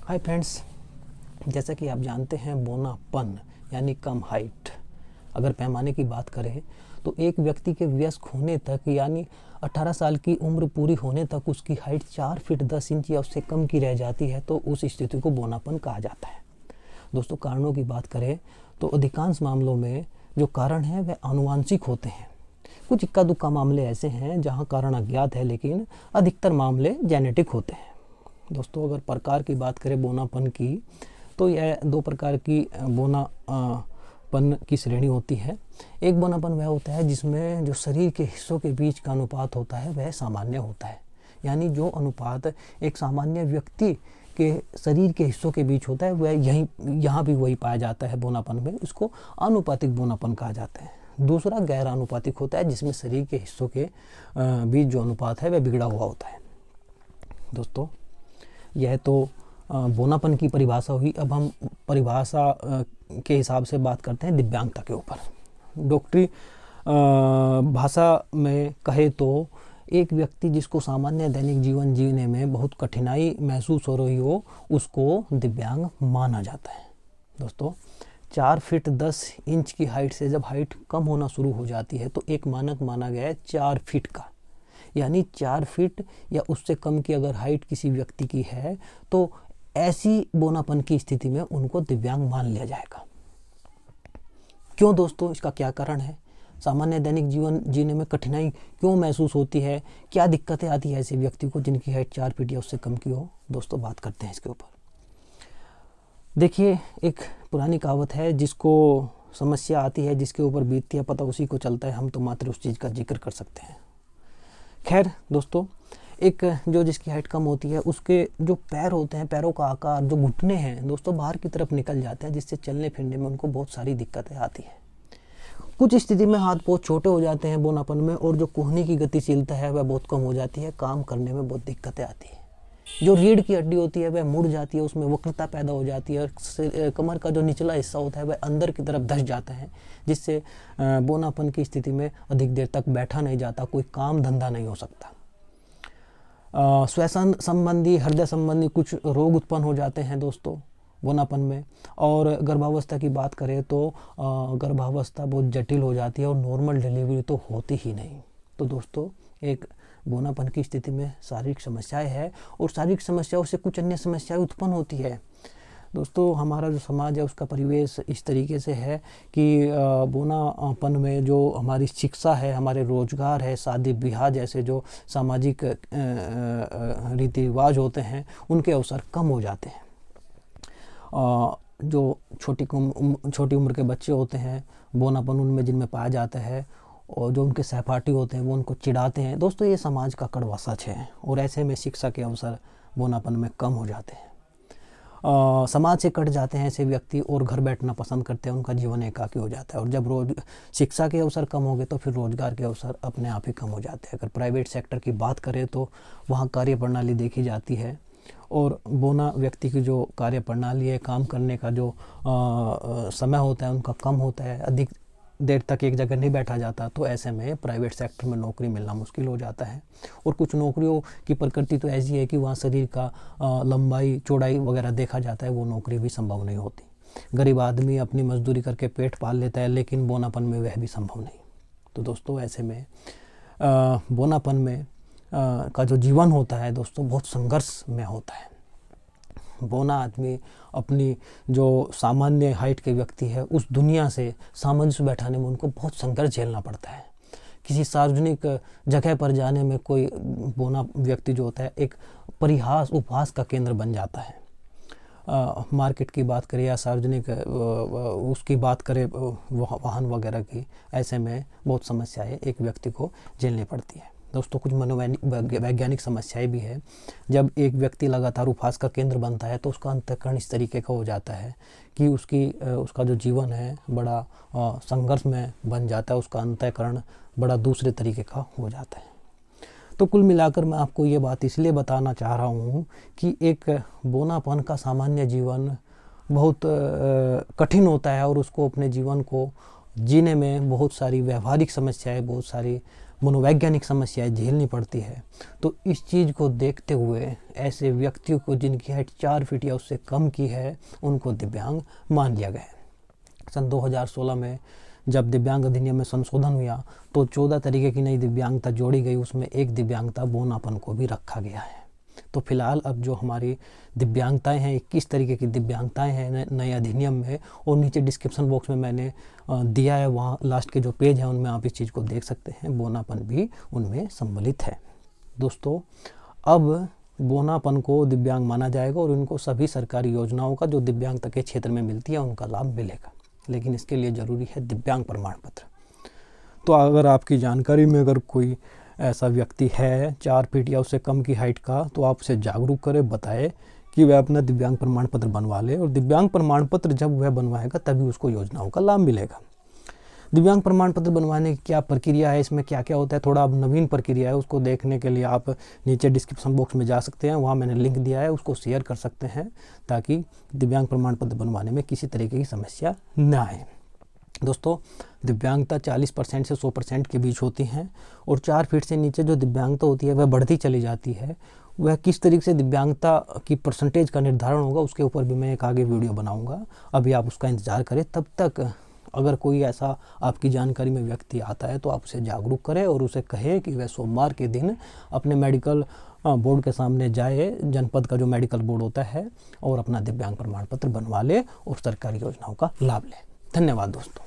Hi friends, जैसा कि आप जानते हैं बौनापन यानी कम हाइट, अगर पैमाने की बात करें तो एक व्यक्ति के वयस्क होने तक यानी 18 साल की उम्र पूरी होने तक उसकी हाइट 4 फीट 10 इंच या उससे कम की रह जाती है तो उस स्थिति को बौनापन कहा जाता है। दोस्तों, कारणों की बात करें तो अधिकांश मामलों में जो कारण हैं वह आनुवांशिक होते हैं। कुछ इक्का दुक्का मामले ऐसे हैं जहां कारण अज्ञात है, लेकिन अधिकतर मामले जेनेटिक होते हैं। दोस्तों, अगर प्रकार की बात करें बौनापन की तो यह 2 प्रकार की बौनापन की श्रेणी होती है। एक बौनापन वह होता है जिसमें जो शरीर के हिस्सों के बीच का अनुपात होता है वह सामान्य होता है, यानी जो अनुपात एक सामान्य व्यक्ति के शरीर के हिस्सों के बीच होता है वह यहाँ भी वही पाया जाता है बौनापन में। इसको आनुपातिक बौनापन कहा जाता है। दूसरा गैर आनुपातिक होता है जिसमें शरीर के हिस्सों के बीच जो अनुपात है वह बिगड़ा हुआ होता है। दोस्तों, यह तो बौनापन की परिभाषा हुई। अब हम परिभाषा के हिसाब से बात करते हैं दिव्यांगता के ऊपर। डॉक्टरी भाषा में कहे तो एक व्यक्ति जिसको सामान्य दैनिक जीवन जीने में बहुत कठिनाई महसूस हो रही हो उसको दिव्यांग माना जाता है। दोस्तों, 4 फीट 10 इंच की हाइट से जब हाइट कम होना शुरू हो जाती है तो एक मानक माना गया है 4 फीट का, यानी 4 फीट या उससे कम की अगर हाइट किसी व्यक्ति की है तो ऐसी बौनापन की स्थिति में उनको दिव्यांग मान लिया जाएगा। क्यों दोस्तों, इसका क्या कारण है? सामान्य दैनिक जीवन जीने में कठिनाई क्यों महसूस होती है? क्या दिक्कतें आती है ऐसे व्यक्ति को जिनकी हाइट 4 फीट या उससे कम की हो? दोस्तों, बात करते हैं इसके ऊपर। देखिए, एक पुरानी कहावत है, जिसको समस्या आती है जिसके ऊपर बीतती है पता उसी को चलता है। हम तो मात्र उस चीज़ का जिक्र कर सकते हैं। खैर दोस्तों, एक जो जिसकी हाइट कम होती है उसके जो पैर होते हैं, पैरों का आकार, जो घुटने हैं दोस्तों बाहर की तरफ निकल जाते हैं, जिससे चलने फिरने में उनको बहुत सारी दिक्कतें आती हैं। कुछ स्थिति में हाथ बहुत छोटे हो जाते हैं बौनापन में, और जो कोहनी की गतिशीलता है वह बहुत कम हो जाती है। काम करने में बहुत दिक्कतें आती है। जो रीढ़ की हड्डी होती है वह मुड़ जाती है, उसमें वक्रता पैदा हो जाती है, और कमर का जो निचला हिस्सा होता है वह अंदर की तरफ धंस जाता है, जिससे बौनापन की स्थिति में अधिक देर तक बैठा नहीं जाता, कोई काम धंधा नहीं हो सकता। श्वसन संबंधी, हृदय संबंधी कुछ रोग उत्पन्न हो जाते हैं दोस्तों बौनापन में। और गर्भावस्था की बात करें तो गर्भावस्था बहुत जटिल हो जाती है और नॉर्मल डिलीवरी तो होती ही नहीं। तो दोस्तों, एक बौनापन की स्थिति में शारीरिक समस्याएं हैं, और शारीरिक समस्याओं से कुछ अन्य समस्याएं उत्पन्न होती है। दोस्तों, हमारा जो समाज है उसका परिवेश इस तरीके से है कि बौनापन में जो हमारी शिक्षा है, हमारे रोजगार है, शादी ब्याह जैसे जो सामाजिक रीति रिवाज होते हैं उनके अवसर कम हो जाते हैं। जो छोटी उम्र के बच्चे होते हैं बौनापन उनमें जिनमें पाया जाता है, और जो उनके सहपाठी होते हैं वो उनको चिढ़ाते हैं। दोस्तों, ये समाज का कड़वा सच है, और ऐसे में शिक्षा के अवसर बौनापन में कम हो जाते हैं। समाज से कट जाते हैं ऐसे व्यक्ति और घर बैठना पसंद करते हैं, उनका जीवन एकाकी हो जाता है। और जब शिक्षा के अवसर कम हो गए तो फिर रोजगार के अवसर अपने आप ही कम हो जाते हैं। अगर प्राइवेट सेक्टर की बात करें तो वहाँ कार्य प्रणाली देखी जाती है, और बौना व्यक्ति की जो कार्य प्रणाली है, काम करने का जो समय होता है उनका कम होता है, अधिक देर तक एक जगह नहीं बैठा जाता। तो ऐसे में प्राइवेट सेक्टर में नौकरी मिलना मुश्किल हो जाता है। और कुछ नौकरियों की प्रकृति तो ऐसी है कि वहाँ शरीर का लंबाई चौड़ाई वगैरह देखा जाता है, वो नौकरी भी संभव नहीं होती। गरीब आदमी अपनी मजदूरी करके पेट पाल लेता है, लेकिन बौनापन में वह भी संभव नहीं। तो दोस्तों, ऐसे में बौनापन में का जो जीवन होता है दोस्तों बहुत संघर्ष में होता है। बौना आदमी अपनी जो सामान्य हाइट के व्यक्ति है उस दुनिया से सामंजस्य बैठाने में उनको बहुत संघर्ष झेलना पड़ता है। किसी सार्वजनिक जगह पर जाने में कोई बौना व्यक्ति जो होता है एक परिहास उपहास का केंद्र बन जाता है। मार्केट की बात करें या सार्वजनिक उसकी बात करें वाहन वगैरह की, ऐसे में बहुत समस्याएं एक व्यक्ति को झेलनी पड़ती है। दोस्तों, कुछ मनोवैज्ञानिक समस्याएं भी है। जब एक व्यक्ति लगातार उपहास का केंद्र बनता है तो उसका अंतःकरण इस तरीके का हो जाता है कि उसका जो जीवन है बड़ा संघर्ष में बन जाता है, उसका अंतःकरण बड़ा दूसरे तरीके का हो जाता है। तो कुल मिलाकर मैं आपको ये बात इसलिए बताना चाह रहा हूँ कि एक बौनापन का सामान्य जीवन बहुत कठिन होता है, और उसको अपने जीवन को जीने में बहुत सारी व्यवहारिक समस्याएं, बहुत सारी मनोवैज्ञानिक समस्याएं झेलनी पड़ती है। तो इस चीज़ को देखते हुए ऐसे व्यक्तियों को जिनकी हाइट 4 फीट या उससे कम की है उनको दिव्यांग मान लिया गया है। सन 2016 में जब दिव्यांग अधिनियम में संशोधन हुआ तो 14 तरीके की नई दिव्यांगता जोड़ी गई, उसमें एक दिव्यांगता बौनापन को भी रखा गया है। तो फिलहाल अब जो हमारी दिव्यांगताएं हैं, 21 तरीके की दिव्यांगताएं हैं नए अधिनियम में, और नीचे डिस्क्रिप्शन बॉक्स में मैंने दिया है, वहाँ लास्ट के जो पेज हैं उनमें आप इस चीज़ को देख सकते हैं। बौनापन भी उनमें सम्मिलित है। दोस्तों, अब बौनापन को दिव्यांग माना जाएगा और उनको सभी सरकारी योजनाओं का जो दिव्यांगता के क्षेत्र में मिलती है उनका लाभ मिलेगा, लेकिन इसके लिए ज़रूरी है दिव्यांग प्रमाण पत्र। तो अगर आपकी जानकारी में अगर कोई ऐसा व्यक्ति है 4 फीट या उससे कम की हाइट का, तो आप उसे जागरूक करें, बताएं कि वह अपना दिव्यांग प्रमाण पत्र बनवा ले, और दिव्यांग प्रमाण पत्र जब वह बनवाएगा तभी उसको योजनाओं का लाभ मिलेगा। दिव्यांग प्रमाण पत्र बनवाने की क्या प्रक्रिया है, इसमें क्या क्या होता है, थोड़ा अब नवीन प्रक्रिया है, उसको देखने के लिए आप नीचे डिस्क्रिप्शन बॉक्स में जा सकते हैं, वहाँ मैंने लिंक दिया है, उसको शेयर कर सकते हैं ताकि दिव्यांग प्रमाण पत्र बनवाने में किसी तरीके की समस्या न आए। दोस्तों, दिव्यांगता 40% से 100% के बीच होती हैं, और 4 फीट से नीचे जो दिव्यांगता होती है वह बढ़ती चली जाती है। वह किस तरीके से दिव्यांगता की परसेंटेज का निर्धारण होगा उसके ऊपर भी मैं एक आगे वीडियो बनाऊंगा, अभी आप उसका इंतज़ार करें। तब तक अगर कोई ऐसा आपकी जानकारी में व्यक्ति आता है तो आप उसे जागरूक करें और उसे कहें कि वह सोमवार के दिन अपने मेडिकल बोर्ड के सामने जाए, जनपद का जो मेडिकल बोर्ड होता है, और अपना दिव्यांग प्रमाण पत्र बनवा ले और सरकारी योजनाओं का लाभ ले। धन्यवाद दोस्तों।